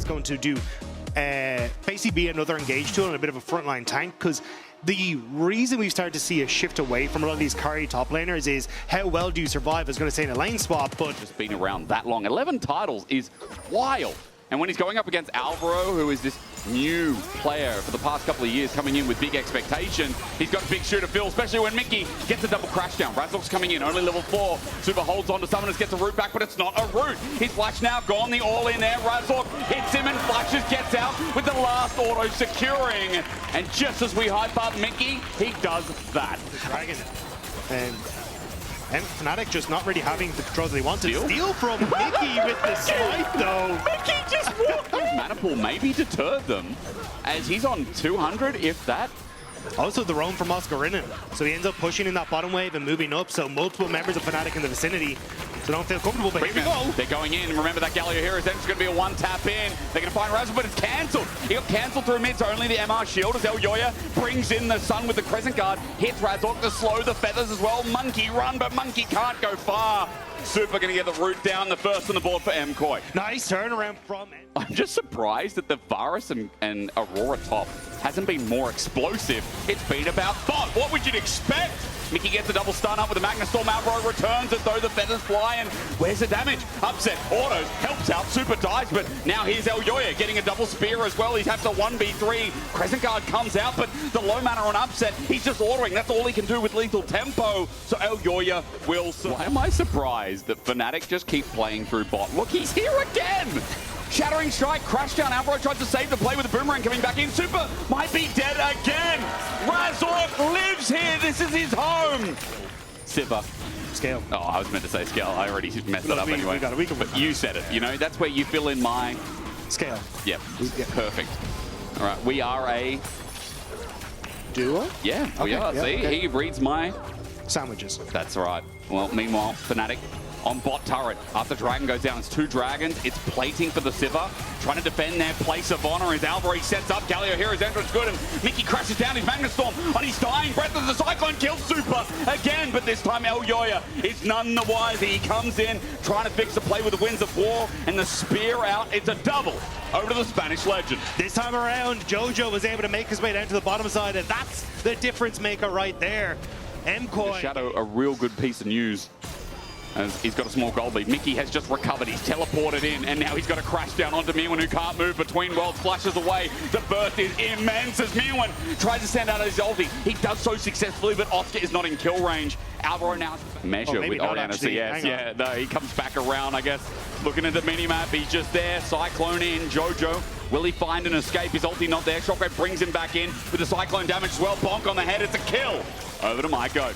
is going to do basically be another engage tool and a bit of a frontline tank, because the reason we've started to see a shift away from a lot of these carry top laners is how well do you survive is going to stay in a lane spot, but just been around that long. 11 titles is wild. And when he's going up against Alvaro, who is this new player for the past couple of years coming in with big expectations, he's got a big shoe to fill, especially when Mickey gets a double crash down. Razork's coming in, only level 4. Super holds on to Summoners, gets a root back, but it's not a root. His flash now gone, the all in there. Razork hits him and flashes, gets out with the last auto securing. And just as we hype up Mickey, he does that. The Dragon. And Fnatic just not really having the control that they want to steal from Mickey with the smite, though. Mickey just walked. His mana pool maybe deterred them, as he's on 200, if that. Also the roam from Oscarina, so he ends up pushing in that bottom wave and moving up, so multiple members of Fnatic in the vicinity, so don't feel comfortable, but here we go. They're going in. Remember that Galio Heroes then is going to be a one tap in. They're going to find Razor, but it's cancelled. He got cancelled through mid, so only the MR shield as Elyoya brings in the sun with the Crescent Guard, hits Razork to slow the feathers as well. Monkey run, but Monkey can't go far. Super going to get the root down, the first on the board for MKOI. Nice turnaround from it. I'm just surprised that the Varus and Aurora top hasn't been more explosive. It's been about thought. What would you expect? Mickey gets a double stun up with the Magna Storm. Alvaro returns as though the feathers fly, and where's the damage? Upset autos, helps out, Super dies, but now here's Elyoya getting a double spear as well. He's have to 1v3. Crescent Guard comes out, but the low mana on Upset, he's just ordering. That's all he can do with lethal tempo, so Elyoya will... Why am I surprised that Fnatic just keep playing through bot? Look, he's here again! Shattering strike, crash down. Alvaro tries to save the play with the boomerang coming back in. Super might be dead again. Razork lives here. This is his home. Sipper. Scale. Oh, I was meant to say scale. I already messed it up anyway. But you said it. You know, that's where you fill in my... Scale. Yep. Perfect. All right, we are a... Duo? Yeah, we are. See, he reads my... Sandwiches. That's right. Well, meanwhile, Fnatic on bot turret. After Dragon goes down, it's 2 dragons. It's plating for the Sivir. Trying to defend their place of honor as Alvaro sets up. Galio Hero's entrance good, and Mickey crashes down his Magna Storm on his dying breath as the Cyclone kills Super again, but this time Elyoya is none the wiser. He comes in, trying to fix the play with the Winds of War, and the spear out. It's a double over to the Spanish legend. This time around, Jojo was able to make his way down to the bottom side, and that's the difference maker right there. MKOI. Shadow, a real good piece of news. As he's got a small gold lead. Mickey has just recovered. He's teleported in, and now he's got to crash down onto Mirwin, who can't move between worlds. Flashes away. The burst is immense as Mirwin tries to send out his ulti. He does so successfully, but Oscar is not in kill range. Alvaro now measure with Oriana CS. Yeah, no, he comes back around, I guess. Looking at the mini-map, he's just there. Cyclone in. Jojo. Will he find an escape? His ulti not there. Shockwave brings him back in with the Cyclone damage as well. Bonk on the head. It's a kill. Over to Maiko.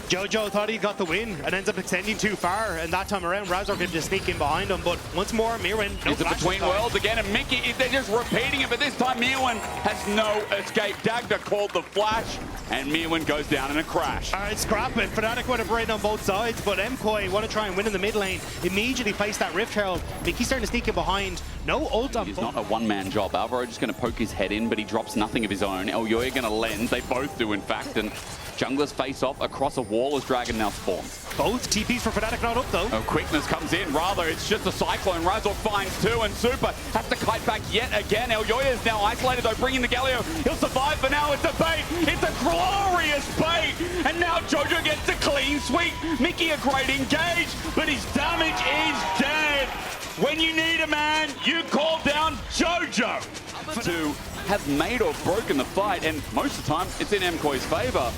Jojo thought he got the win and ends up extending too far, and that time around Razork able to sneak in behind him, but once more Mirwin, it's a between worlds again, and Mickey, they're just repeating it, but this time Mirwin has no escape. Dagda called the flash, and Mirwin goes down in a crash. All right, scrap it. Fnatic would have raided on both sides, but MKOI want to try and win in the mid lane. Immediately place that Rift Herald. Mickey's starting to sneak in behind. No ult on. It's not a one-man job. Alvaro just going to poke his head in, but he drops nothing of his own. Elyoya going to lens. They both do, in fact, and junglers face off across a wall as Dragon now spawns. Both TPs for Fnatic not up though. Oh, quickness comes in. Rather, it's just a Cyclone. Razork finds 2, and Super has to kite back yet again. Elyoya is now isolated though, bringing the Galio. He'll survive, but now it's a bait. It's a glorious bait. And now Jojo gets a clean sweep. Mickey a great engage, but his damage is dead. When you need a man, you call down Jojo. To have made or broken the fight, and most of the time, it's in MKOI's favor.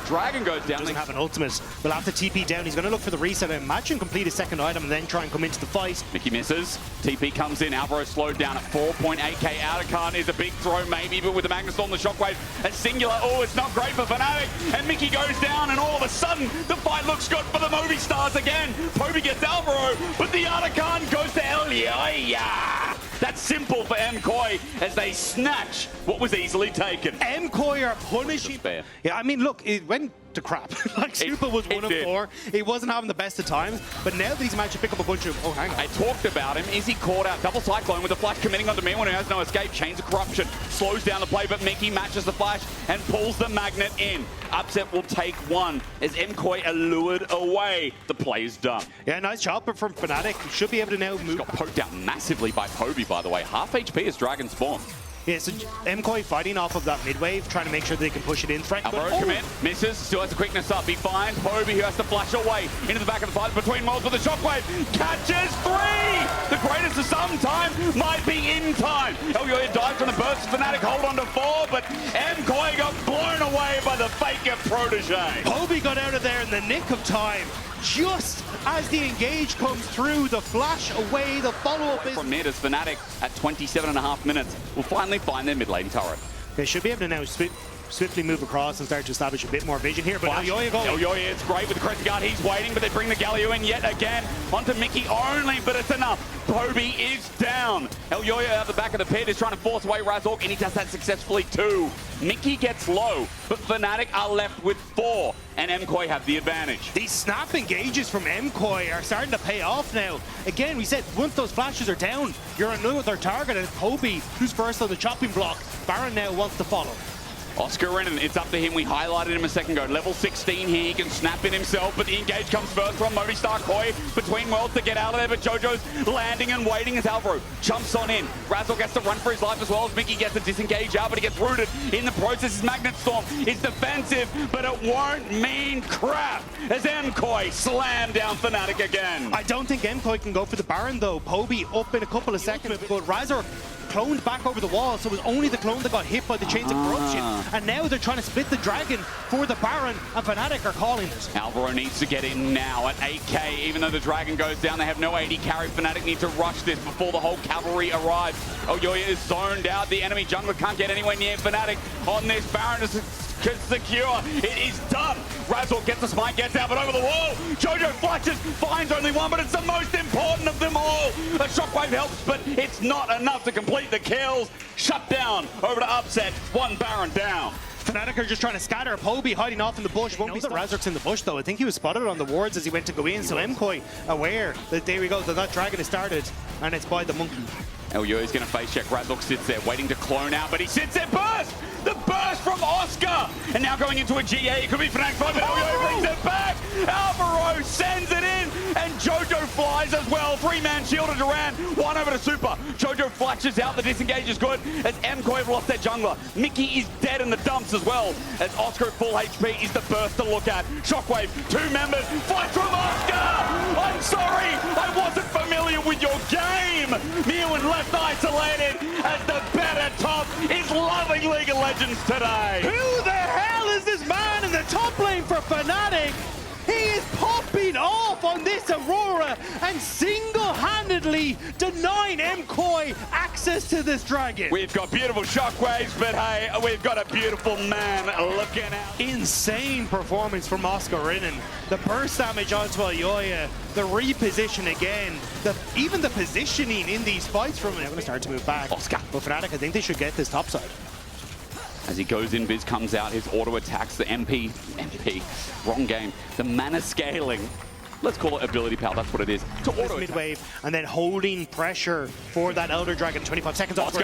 Dragon goes down. Doesn't have an ultimate. Will have to TP down. He's going to look for the reset. I imagine complete his second item and then try and come into the fight. Mickey misses. TP comes in. Alvaro slowed down at 4.8k. Outercon is a big throw maybe, but with the Magna Storm, the Shockwave, a singular. Oh, it's not great for Fnatic. And Mickey goes down, and all of a sudden, the fight looks good for the Movistars again. Poby gets Alvaro, but the Outercon goes to Elyoya. That's simple for MKOI as they snatch what was easily taken. MKOI are punishing. Fair. Yeah, I mean, look, when to crap. Like, Super was 1 of 4. He wasn't having the best of times, but now that he's managed to pick up a bunch of... Oh, hang on. I talked about him. Is he caught out? Double Cyclone with the flash committing onto Mewan, who has no escape. Chains of Corruption slows down the play, but Mickey matches the flash and pulls the Magnet in. Upset will take 1 as MKOI are lured away. The play is done. Yeah, nice job from Fnatic. Should be able to now move. Got poked out massively by Poby, by the way. Half HP is Dragon Spawn. Yeah, so MKOI fighting off of that mid wave, trying to make sure they can push it in. Threat, Alvaro commit, misses, still has the quickness up. He finds Poby, who has to flash away into the back of the fight between worlds with the shockwave. Catches 3! The greatest of some time might be in time. Elyoya dives from the burst. Fnatic hold on to 4, but MKOI got blown away by the Faker protege. Poby got out of there in the nick of time. Just as the engage comes through, the flash away, the follow-up is... From mid as Fnatic at 27.5 minutes will finally find their mid lane turret. They should be able to now swiftly move across and start to establish a bit more vision here, but Elyoya going. Elyoya, it's great with the Crescent Guard. He's waiting, but they bring the Galio in yet again onto Mickey only, but it's enough. Poby is down. Elyoya out the back of the pit is trying to force away Razork, and he does that successfully too. Mickey gets low, but Fnatic are left with 4, and MKOI have the advantage. These snap engages from MKOI are starting to pay off now. Again, we said once those flashes are down, you're another target, and Poby, who's first on the chopping block. Baron now wants to follow. Oscar Renan, it's up to him. We highlighted him a second ago. Level 16 here, he can snap it himself, but the engage comes first from Movistar Koi between worlds to get out of there, but Jojo's landing and waiting as Alvaro jumps on in. Razork gets to run for his life as well as Mickey gets to disengage out, but he gets rooted in the process. His Magnet Storm is defensive, but it won't mean crap as MKOI slam down Fnatic again. I don't think MKOI can go for the Baron though. Poby up in a couple of seconds, but Razork cloned back over the wall, so it was only the clone that got hit by the Chains of Corruption. And now they're trying to split the Dragon for the Baron, and Fnatic are calling it. Alvaro needs to get in now at 8k. Even though the Dragon goes down, they have no AD carry. Fnatic need to rush this before the whole cavalry arrives. Elyoya is zoned out. The enemy jungler can't get anywhere near Fnatic on this. Baron is secure. It is done. Razork gets the smite, gets out, but over the wall. Jojo flashes, finds only 1, but it's the most important of them all. A shockwave helps, but it's not enough to complete the kills. Shut down over to Upset. 1 Baron down. Fnatic are just trying to scatter. Poby hiding off in the bush. Won't be that Razork's in the bush though. I think he was spotted on the wards as he went to go in. So MKOI aware that there we go, that Dragon is started, and it's by the monkey. Elyoya is going to face check. Razork sits there waiting to clone out, but he sits there. Burst! The burst from Oscar! And now going into a GA. It could be Fnatic 5, but Elyoya brings it back. Alvaro sends it in, and Jojo flies as well. 3-man shield to Duran, 1 over to Super. Jojo flashes out. The disengage is good as MKOI have lost their jungler. Mickey is dead in the dumps as well as Oscar at full HP is the burst to look at. Shockwave, 2 members, fight from Oscar! I'm sorry, I wasn't familiar with your game. Mewan left isolated as the better top is loving League of Legends today. Who the hell is this man in the top lane for Fnatic? He is popping off on this Aurora and single-handedly denying MKOI access to this Dragon. We've got beautiful shockwaves, but hey, we've got a beautiful man looking out. Insane performance from Oscar Renan. The burst damage onto Elyoya, the reposition again, even the positioning in these fights from him. I'm going to start to move back. Oscar. But Fnatic, I think they should get this top side. As he goes in, Viz comes out, his auto attacks, the MP, wrong game, the mana scaling. Let's call it ability power, that's what it is. To auto mid-wave, and then holding pressure for that Elder Dragon. 25 seconds. Oscar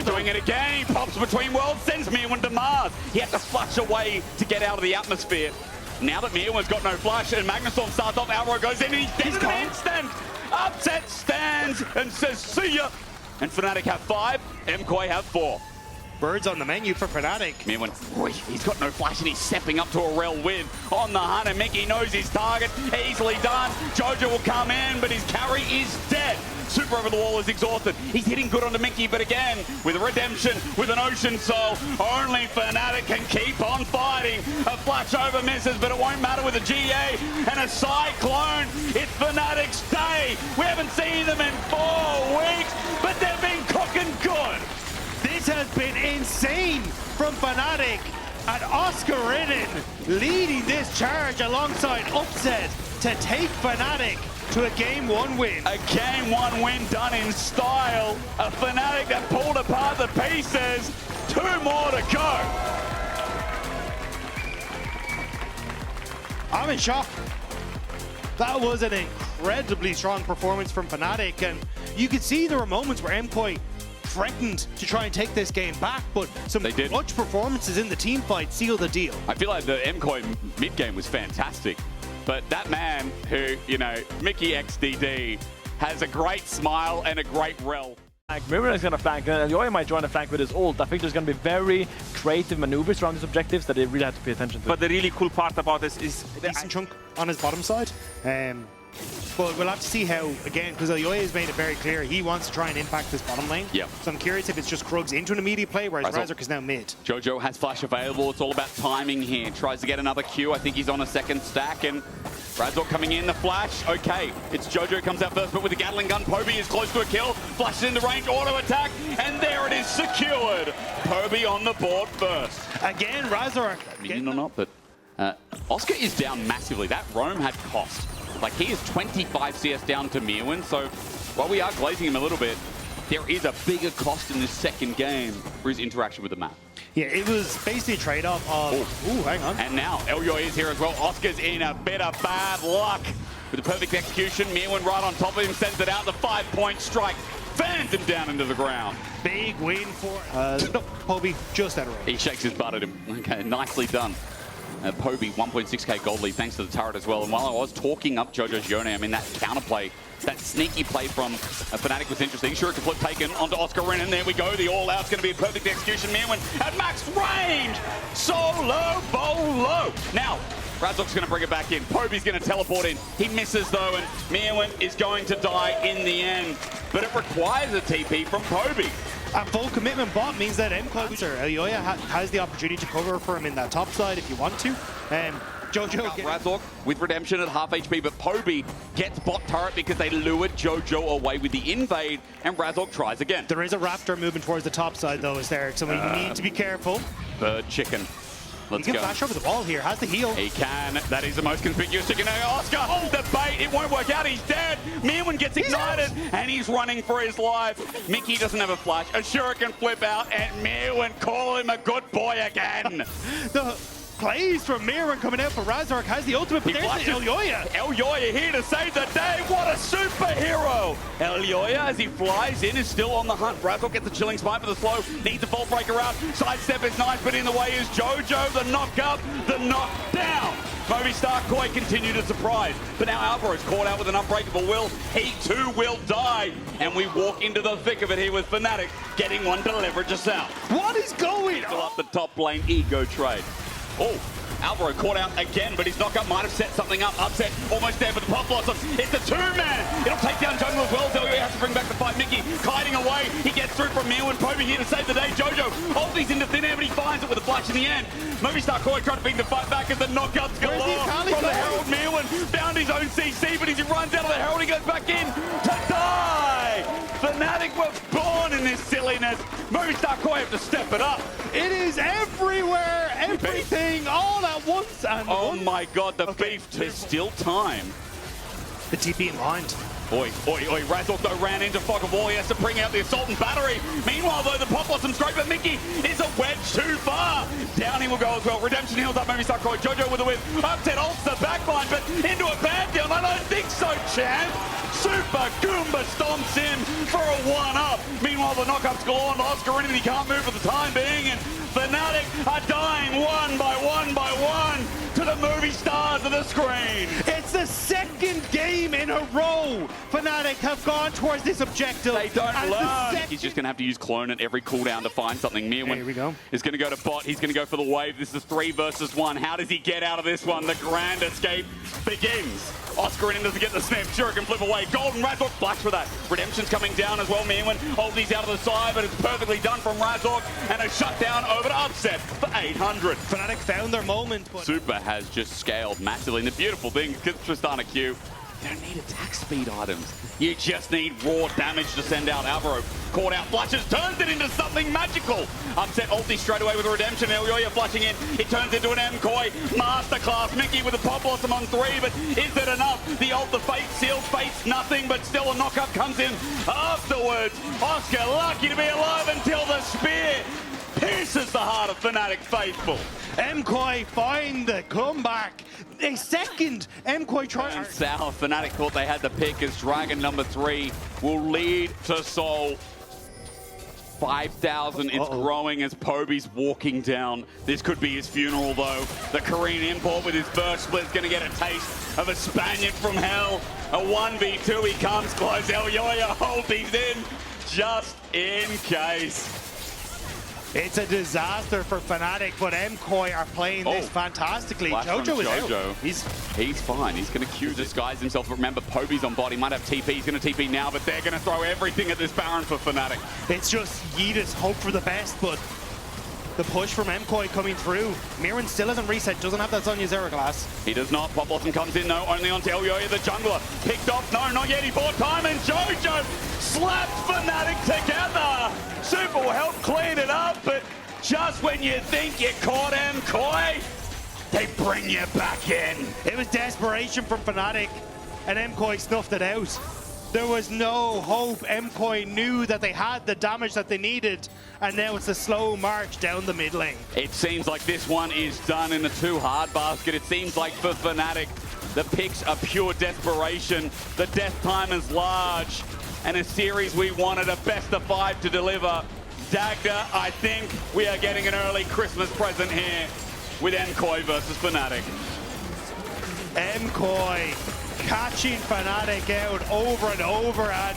doing it again. He pops between worlds, sends Mewan to Mars. He had to flush away to get out of the atmosphere. Now that Mewan's got no flash and Magnustorm starts off, Alvaro goes in and he's dead in an instant. Upset stands and says, see ya. And Fnatic have 5, MKOI have 4. Birds on the menu for Fnatic. Mewan, he's got no flash and he's stepping up to a rel with on the hunt, and Mickey knows his target. Easily done. Jojo will come in, but his carry is dead. Super over the wall is exhausted. He's hitting good onto Mickey, but again, with a redemption, with an Ocean Soul, only Fnatic can keep on fighting. A flash over misses, but it won't matter with a GA and a Cyclone. It's Fnatic's day. We haven't seen them in 4 weeks, but they've been cooking good. This has been insane from Fnatic, and Oscar Renan leading this charge alongside Upset to take Fnatic to a Game 1 win. A Game 1 win done in style. A Fnatic that pulled apart the pieces. 2 more to go. I'm in shock. That was an incredibly strong performance from Fnatic, and you could see there were moments where MKOI threatened to try and take this game back, but some clutch performances in the team fight sealed the deal. I feel like the MKOI mid game was fantastic, but that man who, you know, Mickey XDD, has a great smile and a great rel. Mirror is going to flank, and LEC might join the flank with his ult. I think there's going to be very creative maneuvers around these objectives that they really have to pay attention to. But the really cool part about this is a decent chunk on his bottom side. But we'll have to see how, again, because LEC has made it very clear he wants to try and impact this bottom lane. Yeah. So I'm curious if it's just Krugs into an immediate play, whereas Razork is now mid. Jojo has flash available. It's all about timing here. Tries to get another Q. I think he's on a second stack, and Razork coming in, the flash. Okay, it's Jojo comes out first, but with the Gatling gun, Poby is close to a kill. Flashes into range, auto attack, and there it is, secured. Poby on the board first. Again, Razork. Minion or not, but Oscar is down massively. That roam had cost. Like, he is 25 CS down to Mirwin, so while we are glazing him a little bit, there is a bigger cost in this second game for his interaction with the map. Yeah, it was basically a trade-off of... Ooh, hang on. And now, LEC is here as well. Oscar's in a bit of bad luck. With the perfect execution, Mirwin right on top of him, sends it out. The 5-point strike fans him down into the ground. Big win for... no, Poby just out of range. He shakes his butt at him. Okay, nicely done. Poby, 1.6k gold lead thanks to the turret as well. And while I was talking up Jojo's Yone, I mean, that counterplay, that sneaky play from Fnatic was interesting. Sure, flip taken onto Oscar Rin, and there we go. The all-out's going to be a perfect execution. Mirwin at max range. Solo bolo. Now, Razork's going to bring it back in. Poby's going to teleport in. He misses, though, and Mirwin is going to die in the end. But it requires a TP from Poby. A full commitment bot means that LEC has the opportunity to cover for him in that top side if you want to. Jojo Razork with redemption at half HP, but Poby gets bot turret because they lured Jojo away with the invade, and Razork tries again. There is a Raptor moving towards the top side, though, is there? So you need to be careful. Bird chicken. Let's go. He can flash over the wall here, has the heal. He can. That is the most conspicuous chicken. Oscar, the bait, it won't work out. He's dead. Mirwin gets ignited, and he's running for his life. Mickey doesn't have a flash. A shuriken flip out, and Mirwin call him a good boy again. The plays from Mirwin coming out for Razork has the ultimate, but there's LEC. LEC here to save the day. What a superhero. LEC, as he flies in, is still on the hunt. Razork gets a chilling spike for the slow. Needs a vault breaker out. Sidestep is nice, but in the way is Jojo. The knock up, the knock down. Movistar Koi continue to surprise, but now Alvaro's caught out with an unbreakable will. He too will die, and we walk into the thick of it here with Fnatic getting one to leverage us out. What is going on? Fill up the top lane, ego trade. Oh, Alvaro caught out again, but his knockup might have set something up. Upset, almost there for the Pop Blossom. It's a two-man. It'll take down Jungle as well. LEC has to bring back the fight. Mickey kiting away. He gets through from Mirwin. Poby here to save the day. Jojo ulties into thin air, but he finds it with a flash in the end. Movistar Koi trying to bring the fight back as the knockouts galore from the Herald. Mirwin found his own CC, but as he runs out of the Herald, he goes back in to die. Fnatic were born in this silliness. Movistar Koi have to step it up. It is everywhere, everything, all at once. And oh my God, the beef. There's still time. The TP in mind. Oi, oi, oi. Razork, though, ran into Fog of War. He has to bring out the Assault and Battery. Meanwhile, though, the Pop Blossom's great, but Mickey is a wedge too far. Down he will go as well. Redemption heals up Movistar Koi. Jojo with a whip. Upset ults the backline, but into a bad deal. I don't think so, champ. Super Goomba stomps him for a one-up. Meanwhile, the knockups galore on Oscar Rin, he can't move for the time being, and Fnatic are dying one by one to the movie stars of the screen. It's the second game in a row Fnatic have gone towards this objective. They don't learn. He's just going to have to use clone at every cooldown to find something. Mirwin is going to go to bot. He's going to go for the wave. This is 3 versus 1. How does he get out of this one? The grand escape begins. Oscar in doesn't get the snap. Shuriken flip away. Golden Razork flash for that. Redemption's coming down as well. Mirwin holds these out of the side, but it's perfectly done from Razork, and a shutdown over to Upset for 800. Fnatic found their moment. But Super has just scaled massively, and the beautiful thing, because Tristana Q, you don't need attack speed items. You just need raw damage to send out. Alvaro caught out, flushes, turns it into something magical. Upset ulti straight away with a redemption. LEC flushing in. It turns into an MKOI masterclass. Mickey with a Pop Blossom on 3, but is it enough? The ult, the fate sealed, fates nothing, but still a knockup comes in afterwards. Oscar lucky to be alive until the spear pierces the heart of Fnatic faithful. MKOI find the comeback. A second, MKOI trying. South, Fnatic thought they had the pick as Dragon number 3 will lead to Seoul. 5,000, it's growing as Poby's walking down. This could be his funeral though. The Korean import with his first split is gonna get a taste of a Spaniard from hell. A 1v2, he comes close. Elyoya holds these in just in case. It's a disaster for Fnatic, but MKOI are playing this fantastically. Jojo is out. He's fine. He's going to Q disguise himself. Remember, Poby's on bot. He might have TP. He's going to TP now, but they're going to throw everything at this Baron for Fnatic. It's just Yeetus hope for the best, but the push from MKOI coming through. Mirren still hasn't reset, doesn't have that Sonya Zero Glass. He does not. Pop Blossom comes in, no, only onto Elyoya, the jungler. Picked off, no, not yet. He bought time, and Jojo slapped Fnatic together. Super will help clean it up, but just when you think you caught MKOI, they bring you back in. It was desperation from Fnatic, and MKOI snuffed it out. There was no hope. MKOI knew that they had the damage that they needed, and now it's a slow march down the mid lane. It seems like this one is done in the too hard basket. It seems like for Fnatic, the picks are pure desperation. The death time is large, and a series we wanted a best of 5 to deliver. Dagda, I think we are getting an early Christmas present here with MKOI versus Fnatic. MKOI catching Fnatic out over and over, and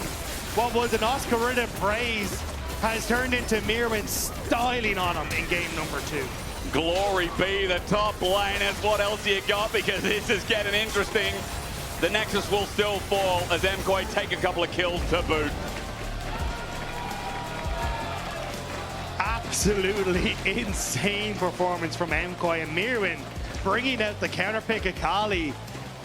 what was an Oscar-winning praise has turned into Mirren styling on him in game number 2. Glory be the top laners. What else you got? Because this is getting interesting. The Nexus will still fall as MKOI take a couple of kills to boot. Absolutely insane performance from MKOI, and Mirren bringing out the counter pick Akali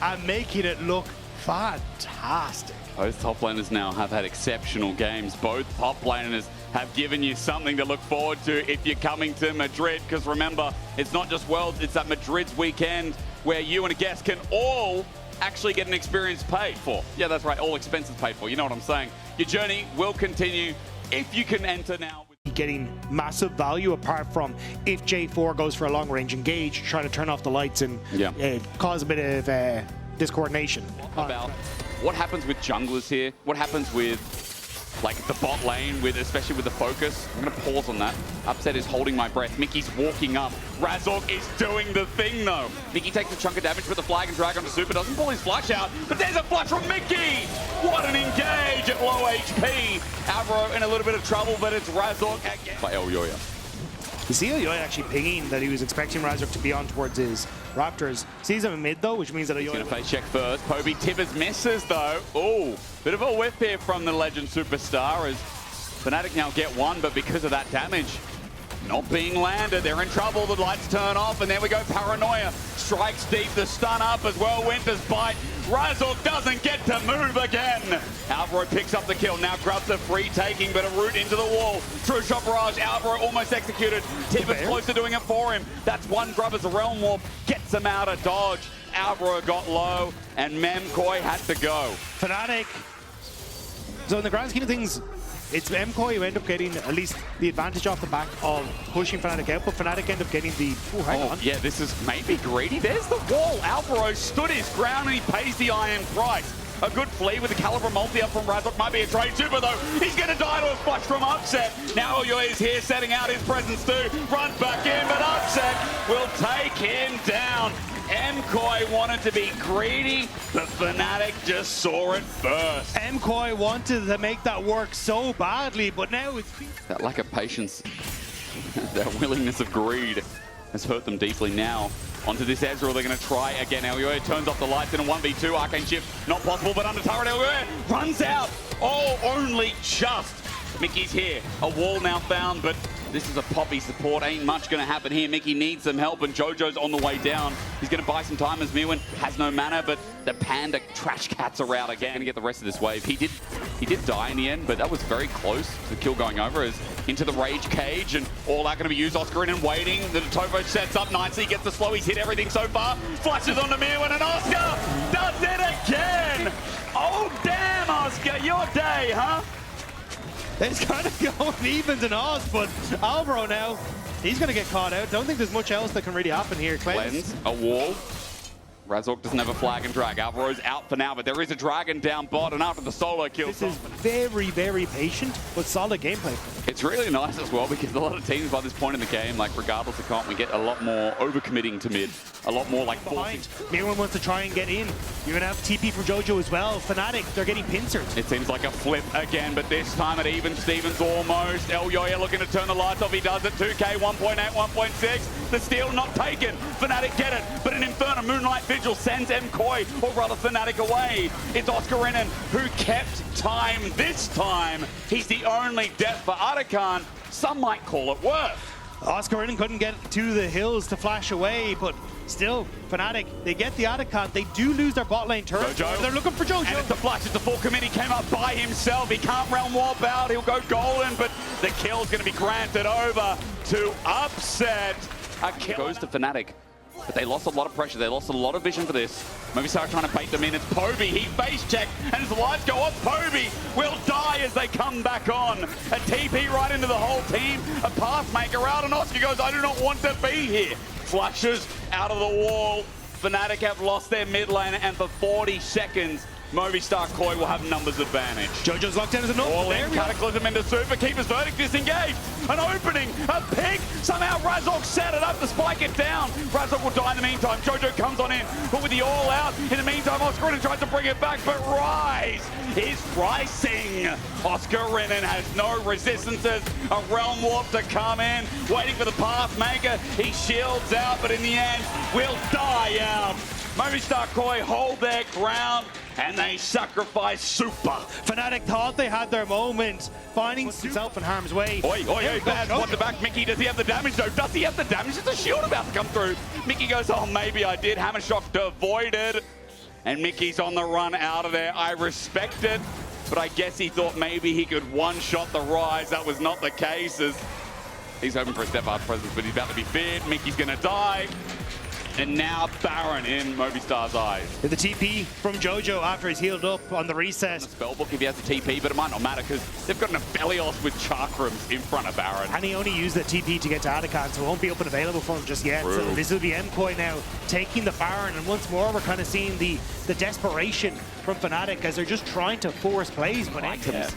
and making it look fantastic. Both top laners now have had exceptional games. Both top laners have given you something to look forward to if you're coming to Madrid, because remember, it's not just Worlds, it's at Madrid's weekend where you and a guest can all actually get an experience paid for. Yeah, that's right, all expenses paid for. You know what I'm saying. Your journey will continue if you can enter now. Getting massive value apart from if J4 goes for a long range engage, trying to turn off the lights and cause a bit of discoordination. About what happens with junglers here? What happens with like the bot lane, with especially with the focus? I'm going to pause on that. Upset is holding my breath. Mickey's walking up. Razork is doing the thing though. Mickey takes a chunk of damage with the flag and drag onto Super. Doesn't pull his flash out, but there's a flash from Mickey! What an engage at low HP. Avro in a little bit of trouble, but it's Razork again by Elyoya. You see Elyoya actually pinging that he was expecting Razork to be on towards his Raptors. Sees him in mid though, which means that Elyoya... He's going to face check first. Poby Tibbers misses though. Ooh, bit of a whip here from the Legend Superstar as Fnatic now get one, but because of that damage not being landed, they're in trouble. The lights turn off, and there we go. Paranoia strikes deep. The stun up as well. Winter's bite. Razork doesn't get to move again. Alvaro picks up the kill. Now grabs a free taking, but a route into the wall. True shot barrage. Alvaro almost executed. Tibbers close to doing it for him. That's one grab as a realm warp. Gets him out of dodge. Alvaro got low, and MKOI had to go. Fnatic. So in the grand scheme of things, it's MKOI who end up getting at least the advantage off the back of pushing Fnatic out, but Fnatic end up getting the... Oh, hang on. Yeah, this is maybe greedy. There's the wall. Alvaro stood his ground and he pays the iron price. A good flee with the caliber multi up from Razork. Might be a trade super though. He's going to die to a flush from Upset. Now Elyoya is here setting out his presence too. Runs back in, but Upset will take him down. MKOI wanted to be greedy, but Fnatic just saw it first. MKOI wanted to make that work so badly, but now it's... That lack of patience, that willingness of greed has hurt them deeply now. Onto this Ezreal, they're going to try again. Elyoya turns off the lights in a 1v2. Arcane shift, not possible, but under turret, Elyoya runs out. Oh, only just. Mickey's here. A wall now found, but this is a Poppy support. Ain't much going to happen here. Mickey needs some help, and Jojo's on the way down. He's going to buy some time as Mirren has no mana, but the Panda trash cats are out again to get the rest of this wave. He did die in the end, but that was very close. The kill going over is into the Rage Cage, and all that going to be used. Oscar in and waiting. The Tovo sets up nicely, gets the slow. He's hit everything so far. Flashes onto Mirren, and Oscar does it again. Oh, damn, Oscar, your day, huh? It's kind of going evens and odds, but Alvaro now He's going to get caught out. Don't think there's much else that can really happen here. Cleanse, a wall. Razork doesn't have a flag and drag. Alvaro's out for now, but there is a dragon down bot, and after the solo kill... This is very, very patient, but solid gameplay. It's really nice as well, because a lot of teams by this point in the game, like regardless of comp, we get a lot more overcommitting to mid. A lot more like forcing. Mirwin wants to try and get in. You're going to have TP from Jojo as well. Fnatic, they're getting pincered. It seems like a flip again, but this time at even Stevens almost. Elyoya looking to turn the lights off. He does it. 2K, 1.8, 1.6. The steal not taken. Fnatic get it, but an Inferno Moonlight Vigil sends MKOI, or rather Fnatic, away. It's Oscarinen who kept time this time. He's the only death for Atakan. Some might call it worth. Oscarinen couldn't get to the hills to flash away, but still, Fnatic, they get the Atakan. They do lose their bot lane turret. Jojo. They're looking for Jojo. And it's the flash. It's the full commit. He came up by himself. He can't realm warp out. He'll go golden, but the kill's going to be granted over to Upset. A kill goes to Fnatic. But they lost a lot of pressure. They lost a lot of vision for this. Movistar trying to bait them in. It's Poby. He face checked, and his lights go off. Poby will die as they come back on. A TP right into the whole team. A path maker out, and Oscar goes, I do not want to be here. Flushes out of the wall. Fnatic have lost their mid lane, and for 40 seconds, Movistar KOI will have numbers advantage. Jojo's locked in as a null. All in, Cataclysm into Super, Keeper's Verdict disengaged. An opening, a pick. Somehow Razork set it up to spike it down. Razork will die in the meantime. Jojo comes on in, but with the all out. In the meantime, Oscarinen tries to bring it back, but Rise is rising. Oscarinen has no resistances. A Realm Warp to come in, waiting for the Path Maker. He shields out, but in the end, will die out. Movistar KOI hold their ground, and they sacrifice Super. Fnatic thought they had their moment, finding himself in harm's way. Oi, bad one to back. Mickey, does he have the damage though? Does he have the damage? There's a shield about to come through. Mickey goes, oh, maybe I did. Hammer Shock avoided. And Mickey's on the run out of there. I respect it, but I guess he thought maybe he could one-shot the Rise. That was not the case, as he's hoping for a step-up presence, but he's about to be feared. Mickey's gonna die. And now Baron in Movistar's eyes. The TP from Jojo after he's healed up on the reset. Spellbook if he has a TP, but it might not matter because they've got an Aphelios with Chakrams in front of Baron. And he only used the TP to get to Atakan, so it won't be up and available for him just yet. True. So this will be MKOI now taking the Baron, and once more we're kind of seeing the desperation from Fnatic as they're just trying to force plays, but items.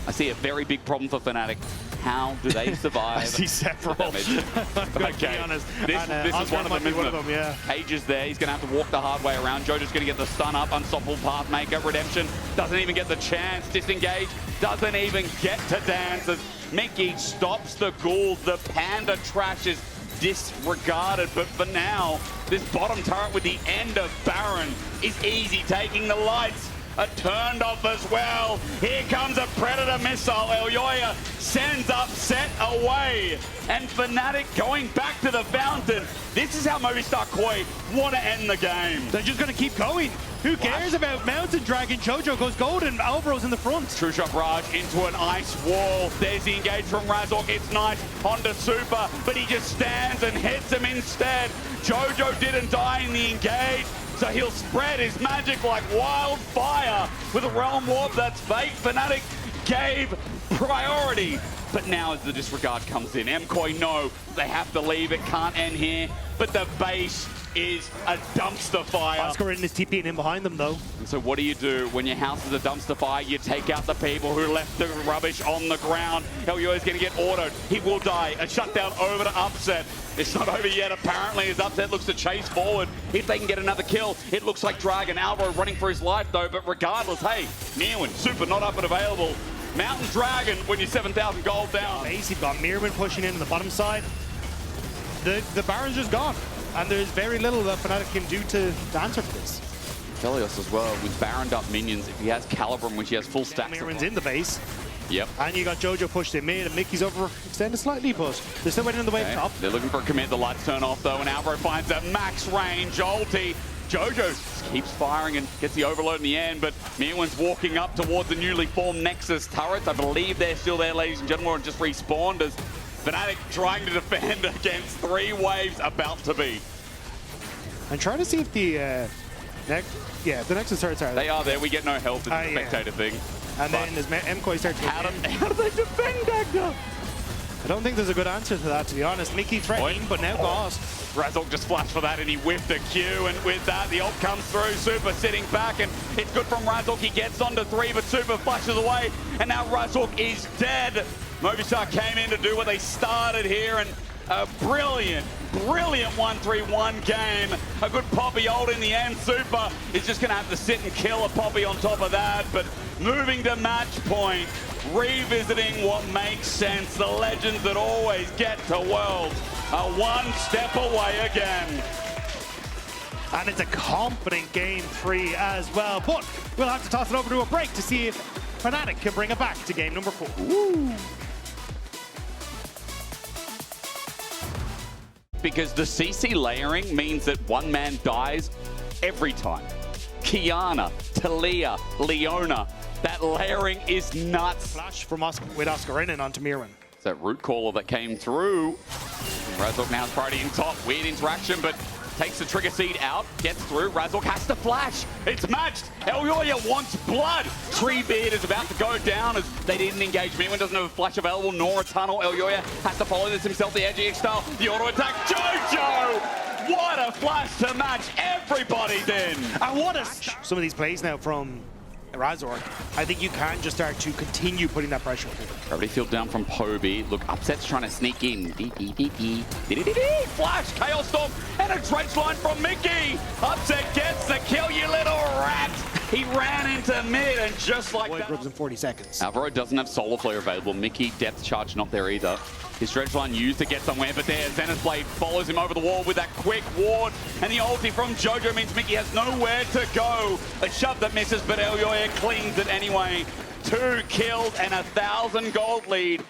I see a very big problem for Fnatic. How do they survive? I see several. Okay, honest. this is one of them, isn't it? Yeah. Cage is there. He's going to have to walk the hard way around. Jojo's going to get the stun up. Unstoppable Pathmaker. Redemption doesn't even get the chance. Disengage doesn't even get to dance as Mickey stops the ghouls. The Panda trash is disregarded, but for now, this bottom turret with the end of Baron is easy, taking the lights. Turned off as well. Here comes a Predator missile. Elyoya sends Upset away. And Fnatic going back to the fountain. This is how Movistar KOI want to end the game. They're just going to keep going. Who cares about Mountain Dragon? Jojo goes golden. Alvaro's in the front. True Shot Barrage into an ice wall. There's the engage from Razork. It's nice. Honda Super, but he just stands and hits him instead. Jojo didn't die in the engage, so he'll spread his magic like wildfire with a Realm Warp that's fake. Fnatic gave priority, but now as the disregard comes in, MKOI know they have to leave. It can't end here, but the base is a dumpster fire. Oscarinen is TPing in behind them though. And so what do you do when your house is a dumpster fire? You take out the people who left the rubbish on the ground. Elyoya is going to get autoed. He will die. A shutdown over to Upset. It's not over yet, apparently, as Upset looks to chase forward. If they can get another kill, it looks like Dragon. Alvaro running for his life, though, but regardless, hey, Mirwin, Super not up and available. Mountain Dragon when you're 7,000 gold down. Base, you've got Mirwin pushing in on the bottom side. The Baron's just gone, and there's very little that Fnatic can do to answer for this. Aphelios as well, with Baroned up minions. If he has Calibrum, which he has full stacks. Mirwin's in the base. Yep. And you got Jojo pushed in mid, and Mickey's overextended slightly, but they're still waiting on the wave top. They're looking for a commit. The lights turn off, though, and Alvaro finds a max range ulti. Jojo keeps firing and gets the overload in the end, but Mirwin's walking up towards the newly formed Nexus turrets. I believe they're still there, ladies and gentlemen, and just respawned as Fnatic trying to defend against 3 waves about to be. I'm trying to see if the the Nexus turrets are there. They are there. We get no health in the spectator thing. And then as MKOI starts how do they defend Dagda? I don't think there's a good answer to that, to be honest. Mickey threatening, but now Gauss. Razork just flashed for that and he whiffed a Q, and with that the ult comes through. Super sitting back and it's good from Razork. He gets onto 3, but Super flashes away and now Razork is dead. Movistar came in to do what they started here, and a brilliant 1-3-1 game. A good Poppy ult in the end. Super is just going to have to sit and kill a Poppy on top of that, but moving to match point, revisiting what makes sense. The legends that always get to Worlds are one step away again. And it's a confident game 3 as well. But we'll have to toss it over to a break to see if Fnatic can bring it back to game number 4. Woo. Because the CC layering means that one man dies every time. Kiana, Talia, Leona, that layering is nuts. Flash from with Oscarinen onto Mirwin. It's that root caller that came through. Razork now has priority in top. Weird interaction, but takes the trigger seed out, gets through. Razork has to flash. It's matched. Elyoya wants blood. Treebeard is about to go down as they didn't engage. Mirwin doesn't have a flash available nor a tunnel. Elyoya has to follow this himself. The EpicSkillshot style. The auto attack. Jojo! What a flash to match. Everybody's in. And what a... Some of these plays now from Razork, I think you can just start to continue putting that pressure forward. Gravity field down from Poby. Look, Upset's trying to sneak in. Flash, Chaos Storm, and a dredge line from Mickey. Upset gets the kill, you little rat. He ran into mid, and just like that... Grubs in 40 seconds. Alvaro doesn't have Solar Flare available. Mickey, depth charge not there either. His dredge line used to get somewhere, but there, Zenith's Blade follows him over the wall with that quick ward, and the ulti from Jojo means Mickey has nowhere to go. A shove that misses, but Elyoya cleans it anyway. 2 kills and 1,000 gold lead.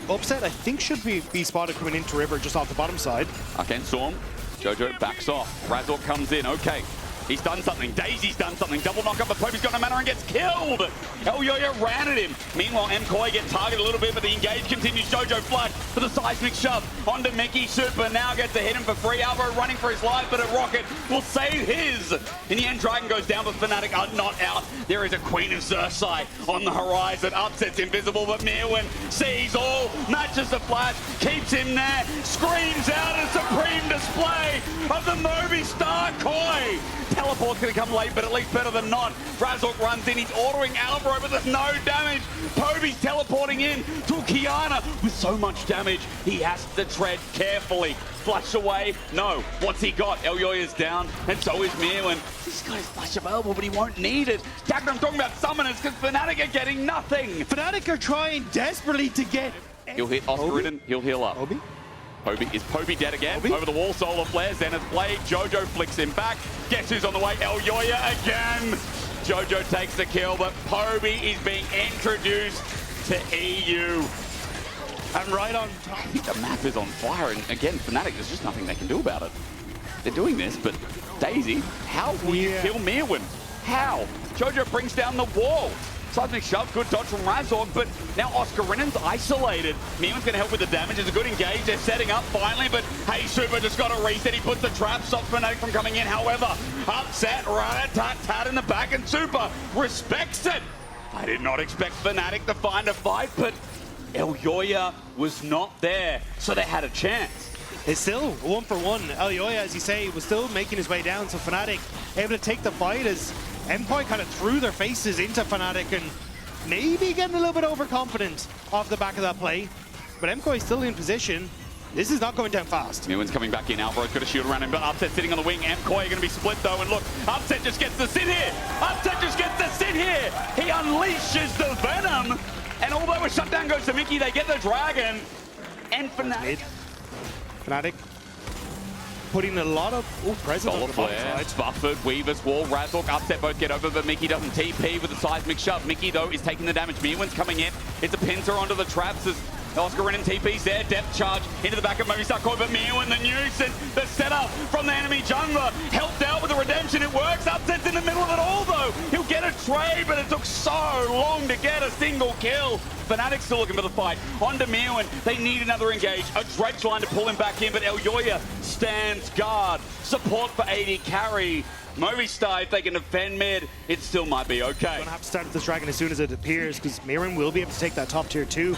Upset, I think, should be spotted coming into River just off the bottom side. Arcane Storm, Jojo backs off. Razork comes in, okay. He's done something. Daisy's done something. Double knockup, but Poby's got no mana and gets killed. Elyoya ran at him. Meanwhile, MKOI get targeted a little bit, but the engage continues. Jojo flush for the seismic shove onto Mickey. Super now gets to hit him for free. Alvaro running for his life, but a rocket will save his. In the end, Dragon goes down, but Fnatic are not out. There is a Queen of Xerxai on the horizon. Upset's invisible, but Mirwin sees all. Matches the flash, keeps him there, screams out a supreme display of the Movistar Koi. Teleport's going to come late, but at least better than not. Razork runs in, he's ordering Alvaro, but there's no damage. Poby's teleporting in to Kiana with so much damage. He has to tread carefully. Flush away, no. What's he got? Elyoya's down, and so is Mirwin. He's got his flash available, but he won't need it. Dagda, I'm talking about summoners, because Fnatic are getting nothing. Fnatic are trying desperately to get... He'll hit Oscarinen, he'll heal up. Poby? Is Poby dead again? Poby? Over the wall, Solar Flare, Zenith's Blade, Jojo flicks him back. Guess who's on the way? Elyoya again. Jojo takes the kill, but Poby is being introduced to EU. And right on top. I think the map is on fire, and again, Fnatic, there's just nothing they can do about it. They're doing this, but Daisy, how will you kill Mirwin? How? Jojo brings down the wall. Seismic shove, good dodge from Razork, but now Oscarinen's isolated. Mirwin's going to help with the damage. It's a good engage. They're setting up finally, but hey, Super just got a reset. He puts the trap, stops Fnatic from coming in. However, Upset, rat-tat-tat in the back, and Super respects it. I did not expect Fnatic to find a fight, but Elyoya was not there, so they had a chance. It's still 1-for-1. Elyoya, as you say, was still making his way down, so Fnatic able to take the fight as MKOI kind of threw their faces into Fnatic and maybe getting a little bit overconfident off the back of that play. But MKOI is still in position. This is not going down fast. Mirwin's coming back in. Alvaro's got a shield around him, but Upset sitting on the wing. MKOI are going to be split though, and look, Upset just gets to sit here. Upset just gets to sit here. He unleashes the venom, and although a shutdown goes to Mickey, they get the dragon. And Fnatic. Fnatic putting a lot of presence on Solar the bottom Flare, side. Buffered, Weaver's wall, Razork, Upset both get over, but Mickey doesn't TP with the seismic shove. Mickey, though, is taking the damage. Mirwin's coming in. It's a pincer onto the traps as Oscarinen TP's there. Depth charge into the back of Movistar Koi, but Mirwin, the nuisance, and the setup from the enemy jungler helped out with the redemption. It works. Upset's in the middle of it all, though. He'll get a trade, but it took so long to get a single kill. Fnatic's still looking for the fight. Onto Mirwin. They need another engage. A dredge line to pull him back in, but Elyoya stands guard. Support for AD carry. Movistar, if they can defend mid, it still might be okay. Gonna have to start with this dragon as soon as it appears, because Mirwin will be able to take that top tier 2.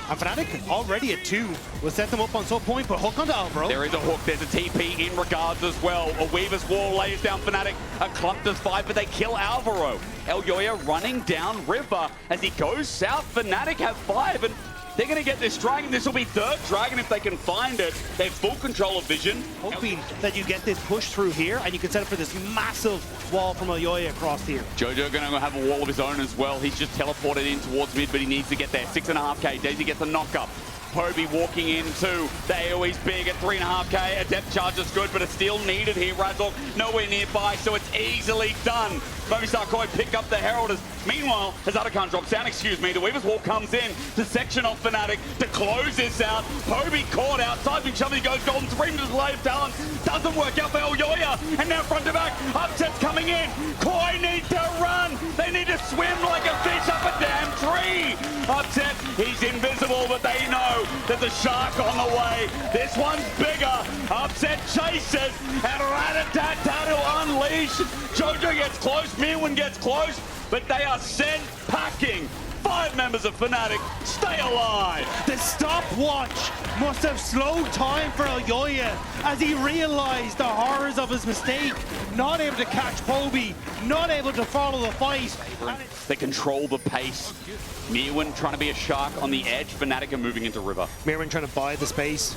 And Fnatic already at 2 will set them up on some point, but hook onto Alvaro. There is a hook, there's a TP in regards as well. A Weaver's Wall lays down Fnatic, a clump does 5, but they kill Alvaro. Elyoya running down river as he goes south. Fnatic have 5, and they're going to get this dragon. This will be 3rd dragon if they can find it. They have full control of vision. Hoping that you get this push through here, and you can set up for this massive wall from Elyoya across here. Jojo going to have a wall of his own as well. He's just teleported in towards mid, but he needs to get there. 6.5k. Daisy gets a knock-up. Poby walking into the AoE's big at 3.5k. A depth charge is good, but it's still needed here. Razork nowhere nearby, so it's easily done. Movistar MKOI pick up the Heralders. Meanwhile, as Atakan drops down, the Weaver's Wall comes in to section off Fnatic to close this out. Poby caught out, seismic shoving goes golden, supreme display of talent. Doesn't work out for Elyoya, and now front to back, Upset's coming in. Koi needs to run. They need to swim like a fish up a damn tree. Upset, he's invisible, but they know there's a shark on the way. This one's bigger. Upset chases, and Rat-a-tat-tat to unleash. Jojo gets close, Mirwin gets close, but they are sent packing. 5 members of Fnatic stay alive. The stopwatch must have slowed time for Elyoya as he realized the horrors of his mistake. Not able to catch Poby, not able to follow the fight. They control the pace. Mirwin trying to be a shark on the edge. Fnatic are moving into river. Mirwin trying to buy the space.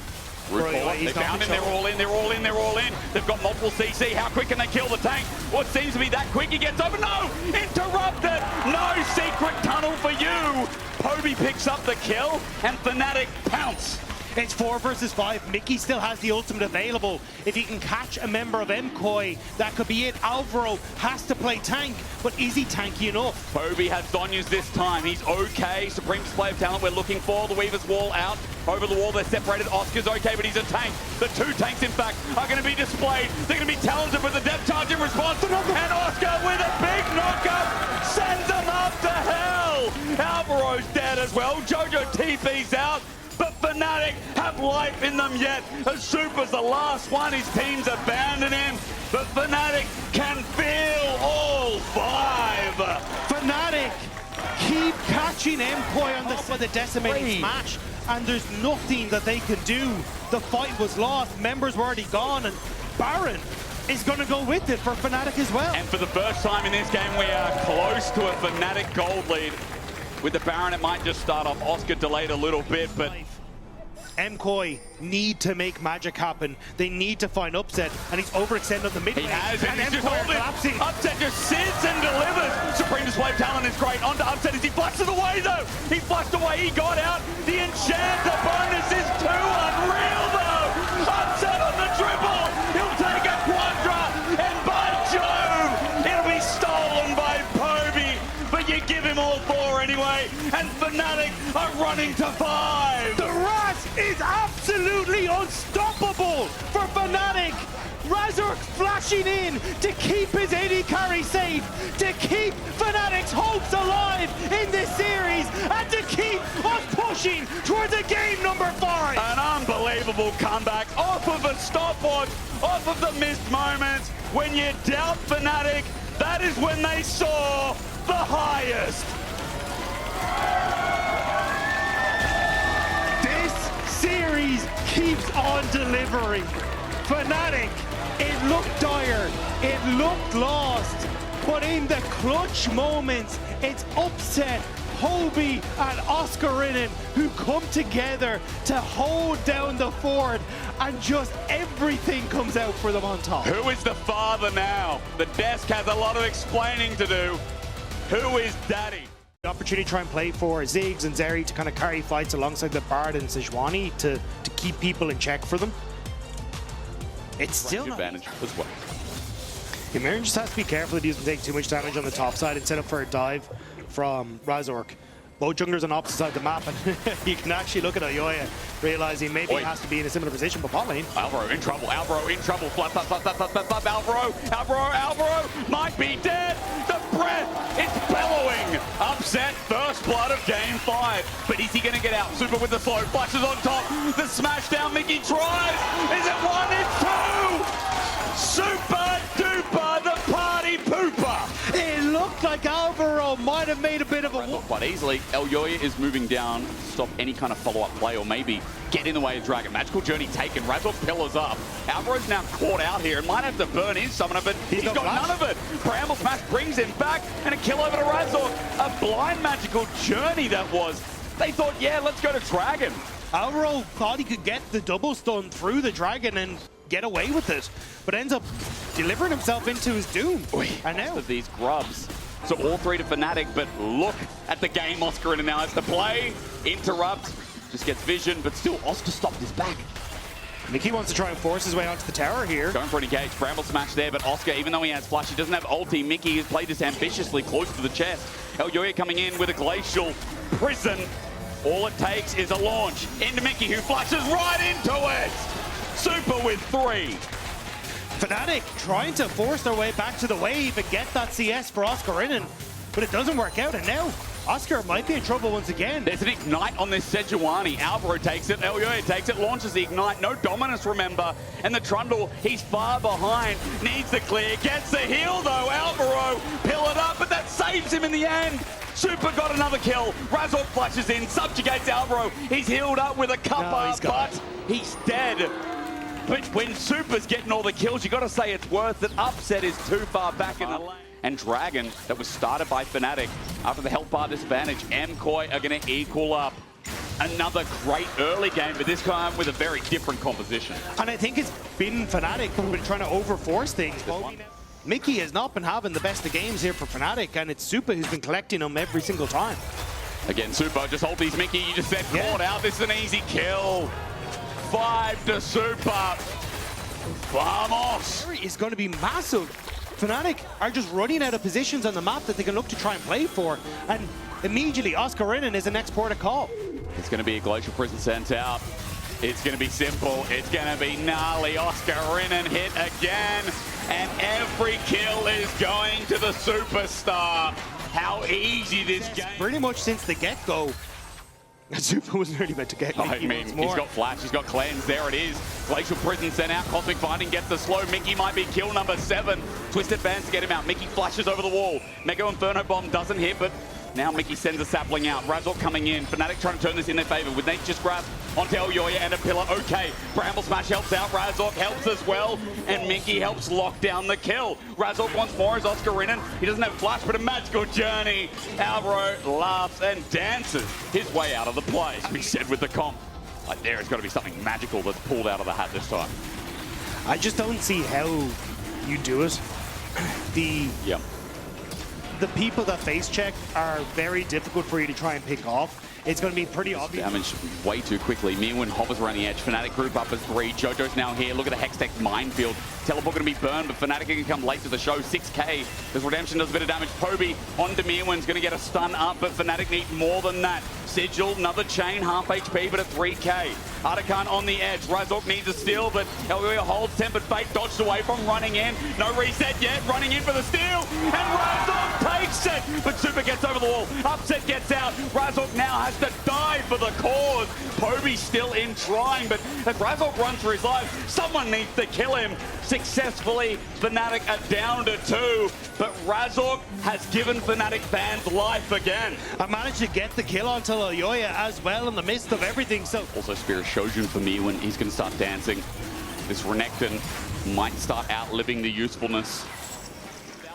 They found him, they're all in, they're all in, they're all in. They've got multiple CC. How quick can they kill the tank? What seems to be that quick? He gets over. No! Interrupted! No secret tunnel for you! Poby picks up the kill, and Fnatic pounce. It's 4 versus 5. Mickey still has the ultimate available. If he can catch a member of MKOI, that could be it. Alvaro has to play tank, but is he tanky enough? Poby has Donyas this time. He's okay. Supreme display of talent we're looking for. The Weaver's Wall out. Over the wall, they're separated. Oscar's okay, but he's a tank. The 2 tanks, in fact, are going to be displayed. They're going to be talented with the depth charge in response. And Oscar with a big knockup sends them up to hell. Alvaro's dead as well. Jojo TP's out. But Fnatic have life in them yet. As Super's the last one, his team's abandoned him. But Fnatic can feel all 5. Fnatic keep catching MKOI on the top of the decimating smash, and there's nothing that they can do. The fight was lost, members were already gone, and Baron is going to go with it for Fnatic as well. And for the first time in this game, we are close to a Fnatic gold lead. With the Baron, it might just start off. Oscar delayed a little bit, but MKOI need to make magic happen. They need to find Upset, and he's overextended on the mid lane. He has, and he's just holding. Collapsing. Upset just sits and delivers. Supreme display of talent is great. Onto Upset as he flashes away, though. He flashed away, he got out. The Enchanter bonus is too unreal, though. Upset on the dribble. He'll take a Quadra, and by Jove, it'll be stolen by Poby. But you give him all 4 anyway, and Fnatic are running to 5. The Rat is absolutely unstoppable for Fnatic. Razork flashing in to keep his AD carry safe, to keep Fnatic's hopes alive in this series, and to keep us pushing towards a game number 5. An unbelievable comeback off of a stopwatch, off of the missed moments. When you doubt Fnatic, that is when they saw the highest. This series keeps on delivering. Fnatic, it looked dire, it looked lost, but in the clutch moments, it's Upset, Poby and Oscarinen who come together to hold down the fort, and just everything comes out for them on top. Who is the father now? The desk has a lot of explaining to do. Who is daddy? The opportunity to try and play for Ziggs and Zeri to kind of carry fights alongside the Bard and Sejuani to keep people in check for them. It's still not advantage as well. Mirren just has to be careful that he doesn't take too much damage on the top side and set up for a dive from Razork. Both junglers on opposite side of the map, and you can actually look at Elyoya, realizing maybe he has to be in a similar position, but bot lane. Alvaro in trouble, Alvaro in trouble. Flap, flap, flap, flap, flap, flap, flap. Alvaro might be dead. The breath, it's bellowing. Upset, first blood of game 5. But is he going to get out? Super with the slow, flashes on top. The smash down, Mickey tries. Is it 1? It's 2. Super duper, the party pooper. It looked like Alvaro Alvaro might have made a bit of a walk. Quite easily. Elyoya is moving down to stop any kind of follow-up play or maybe get in the way of Dragon. Magical Journey taken. Razork pillars up. Alvaro's now caught out here and might have to burn his summoner, but he's got none of it. Bramble Smash brings him back and a kill over to Razork. A blind Magical Journey that was. They thought, yeah, let's go to Dragon. Alvaro thought he could get the double stun through the Dragon and get away with it, but ends up delivering himself into his doom. And now of these grubs. So all three to Fnatic, but look at the game Oscar in now has to play. Interrupt, just gets vision, but still Oscar stopped his back. Mickey wants to try and force his way onto the tower here. Going for an engage, Bramble Smash there, but Oscar, even though he has flash, he doesn't have ulti. Mickey has played this ambitiously close to the chest. Elyoya coming in with a glacial prison. All it takes is a launch into Mickey, who flashes right into it. Super with 3. Fnatic trying to force their way back to the wave and get that CS for Oscar Innen, but it doesn't work out, and now Oscar might be in trouble once again. There's an Ignite on this Sejuani. Alvaro takes it, Elyoya takes it, launches the Ignite. No dominance, remember. And the Trundle, he's far behind, needs the clear, gets the heal though. Alvaro pill it up, but that saves him in the end. Super got another kill. Razork flashes in, subjugates Alvaro. He's healed up with a cuppa, but he's dead. But when Super's getting all the kills, you got to say it's worth it. Upset is too far back in the lane. And Dragon, that was started by Fnatic after the health bar disadvantage. MKOI are going to equal up. Another great early game, but this time with a very different composition. And I think it's been Fnatic who've been trying to overforce things. Mickey has not been having the best of games here for Fnatic, and it's Super who's been collecting them every single time. Again, Super just hold these Mickey. You just said caught out. This is an easy kill. 5 to Super. Vamos. Is going to be massive. Fnatic are just running out of positions on the map that they can look to try and play for, and immediately Oscar Innen is the next port of call. It's going to be a Glacial Prison sent out. It's going to be simple. It's going to be gnarly. Oscar Innen hit again, and every kill is going to the superstar. How easy this game. Pretty much since the get-go. Super wasn't really meant to get Mickey. I mean, he's got flash, he's got cleanse, there it is. Glacial Prison sent out, Cosmic Finding gets the slow. Mickey might be kill number 7. Twisted Bands to get him out. Mickey flashes over the wall. Mega Inferno Bomb doesn't hit, but now Mickey sends a sapling out. Razork coming in. Fnatic trying to turn this in their favor with Nature's Grasp onto Elyoya and a pillar. Okay, Bramble Smash helps out. Razork helps as well, and Mickey helps lock down the kill. Razork wants more as Oscar Innen. He doesn't have flash, but a magical journey. Alvaro laughs and dances his way out of the play. We said with the comp, like there has got to be something magical that's pulled out of the hat this time. I just don't see how you do it. The people that face check are very difficult for you to try and pick off. It's going to be pretty obvious. Damage way too quickly. Mewin hovers around the edge. Fnatic group up as 3. Jojo's now here. Look at the Hextech minefield. Teleport going to be burned, but Fnatic can come late to the show. 6k. This Redemption does a bit of damage. Poby onto Mewin's going to get a stun up, but Fnatic need more than that. Sigil, another chain, half HP, but at 3k. Artican on the edge. Razork needs a steal, but Elyoya holds Tempered Fate, dodged away from running in. No reset yet. Running in for the steal, and Razork takes it, but Super gets over the wall. Upset gets out. Razork now has to die for the cause. Poby still in trying, but as Razork runs for his life, someone needs to kill him. Successfully, Fnatic are down to 2, but Razork has given Fnatic fans life again. I managed to get the kill onto Elyoya as well in the midst of everything, so... Also Spirit Shojin for me when he's going to start dancing. This Renekton might start outliving the usefulness.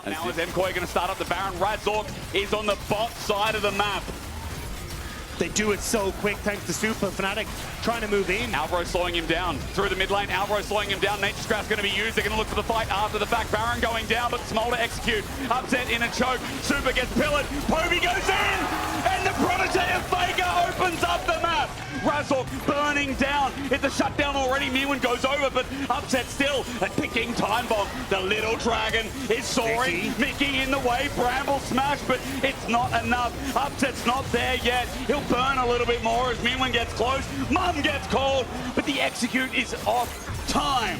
And now is MKOI going to start up the Baron. Razork is on the bot side of the map. They do it so quick thanks to Super. Fnatic trying to move in. Alvaro slowing him down through the mid lane. Alvaro slowing him down. Nature's Grasp going to be used. They're going to look for the fight after the fact. Baron going down, but Smolder execute. Upset in a choke. Super gets pillared. Poby goes in, and the Protege of Vega opens up the map. Razork burning down. It's a shutdown already. Mewin goes over, but Upset still a ticking time bomb. The little dragon is soaring. Mickey in the way. Bramble Smash, but it's not enough. Upset's not there yet. He'll burn a little bit more as Mewin gets close. Mum gets called, but the execute is off time.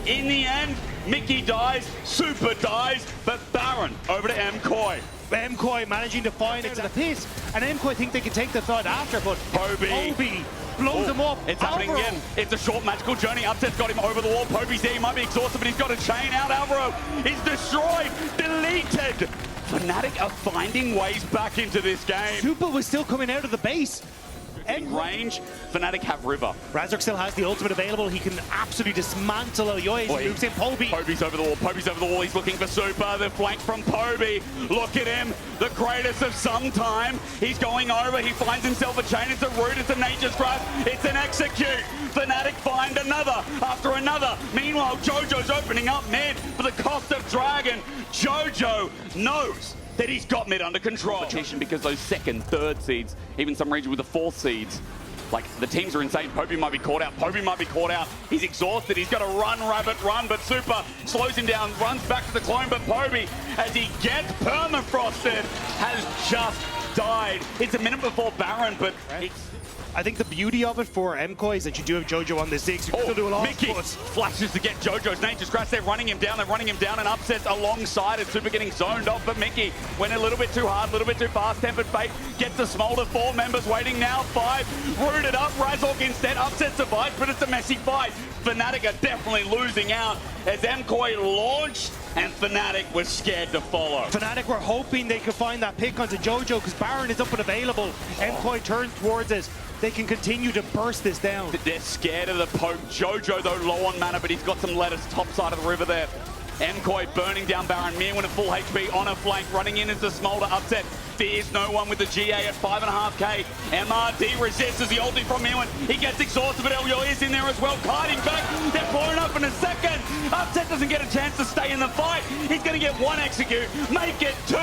In the end, Mickey dies, Super dies, but Baron over to MKOI. MKOI managing to find it to the pit, and MKOI think they can take the third after, but Poby blows him up. It's happening again. It's a short magical journey. Upset's got him over the wall. Poby's there. He might be exhausted, but he's got a chain out. Alvaro is destroyed, deleted. Fnatic are finding ways back into this game. Super was still coming out of the base. In range, Fnatic have River. Razork still has the ultimate available. He can absolutely dismantle Elyoya as he moves in. Poby. Poby's over the wall. Poby's over the wall. He's looking for Super. The flank from Poby. Look at him. The greatest of some time. He's going over. He finds himself a chain. It's a root. It's a nature's grasp. It's an execute. Fnatic find another after another. Meanwhile, Jojo's opening up mid for the cost of Dragon. Jojo knows that he's got mid under control. Competition because those second, third seeds, even some regions with the fourth seeds, like the teams are insane. Poby might be caught out. Poby might be caught out. He's exhausted. He's got to run, Rabbit, run, but Super slows him down, runs back to the clone, but Poby, as he gets permafrosted, has just died. It's a minute before Baron, but it's... I think the beauty of it for MKOI is that you do have Jojo on the Ziggs. You can still do a lot. Mickey flashes to get Jojo's nature's grasp. They're running him down, and upsets alongside it. Super getting zoned off, but Mickey went a little bit too hard, a little bit too fast. Tempered Fate gets the smolder. 4 members waiting now. 5 rooted up. Razork instead. Upset survives, but it's a messy fight. Fnatic are definitely losing out as MKOI launched, and Fnatic was scared to follow. Fnatic were hoping they could find that pick onto Jojo because Baron is up and available. MKOI turns towards it. They can continue to burst this down. They're scared of the poke. Jojo, though, low on mana, but he's got some lettuce top side of the river there. MKOI burning down Baron. Mirwin at full HP on a flank, running in into Smolder. Upset. Fears no one with the GA at 5.5k. MRD resists as the ulti from Mirwin. He gets exhausted, but Elyoya is in there as well. Kiting back. They're blowing up in a second. Upset doesn't get a chance to stay in the fight. He's going to get 1 execute, make it 2.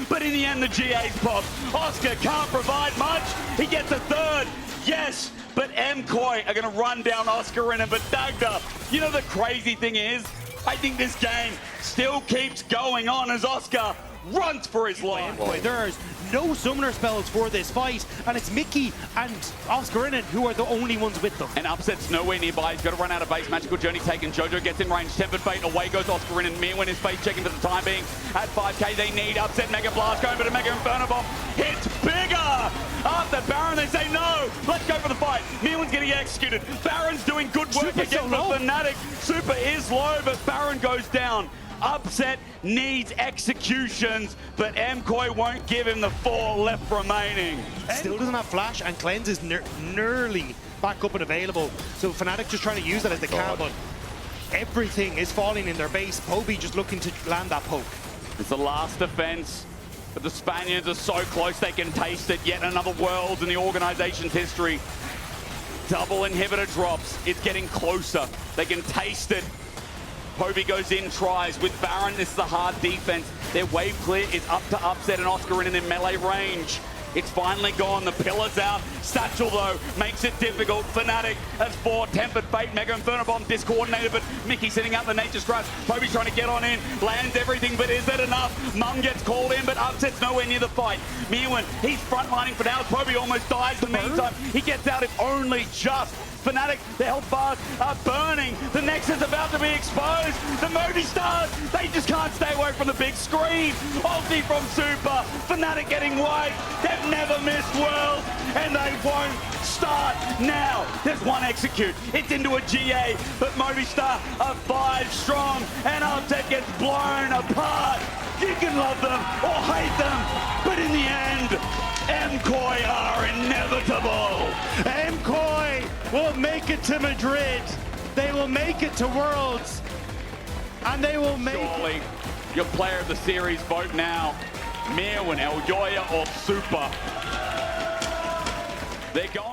But in the end, the GA's popped. Oscar can't provide much. He gets a 3rd. Yes, but MKOI are going to run down Oscar in it. But Dagda, you know the crazy thing is, I think this game still keeps going on as Oscar runs for his life. There's no summoner spells for this fight, and it's Mickey and Oscar in it who are the only ones with them. And Upset's nowhere nearby. He's got to run out of base. Magical Journey taken. Jojo gets in range. Tempered Fate. Away goes Oscar in, and Mirwin is face checking for the time being. At 5k, they need Upset. Mega Blast going, but a Mega Inferno Bomb hits bigger. After Baron, they say no. Let's go for the fight. Mirwin's getting executed. Baron's doing good work Super's again so for Fnatic. Super is low, but Baron goes down. Upset needs executions, but MKOI won't give him the 4 left remaining. Still doesn't have flash, and Cleanse is nearly back up and available. So Fnatic just trying to use that as they can, but everything is falling in their base. Poby just looking to land that poke. It's the last defense, but the Spaniards are so close they can taste it. Yet another world in the organization's history. Double inhibitor drops. It's getting closer. They can taste it. Poby goes in, tries. With Baron, this is a hard defense. Their wave clear is up to Upset and Oscar in melee range. It's finally gone. The pillar's out. Satchel, though, makes it difficult. Fnatic has 4. Tempered Fate. Mega Inferno Bomb discoordinated, but Mickey sitting out the Nature's Grasp. Poby's trying to get on in. Lands everything, but is that enough? Mum gets called in, but Upset's nowhere near the fight. Mirwin, he's frontlining for now. Poby almost dies in the meantime. He gets out if only just. Fnatic, their health bars are burning. The Nexus about to be exposed. The Movistar, they just can't stay away from the big screen. Ulti from Super. Fnatic getting wiped. They've never missed Worlds, and they won't start now. There's 1 execute. It's into a GA, but Movistar are 5 strong, and Upset gets blown apart. You can love them or hate them, but in the end, MKOI are inevitable. MKOI will make it to Madrid. They will make it to Worlds. And they will make Surely, your player of the series, vote now. Mirwin, Elyoya, or Super. They're going.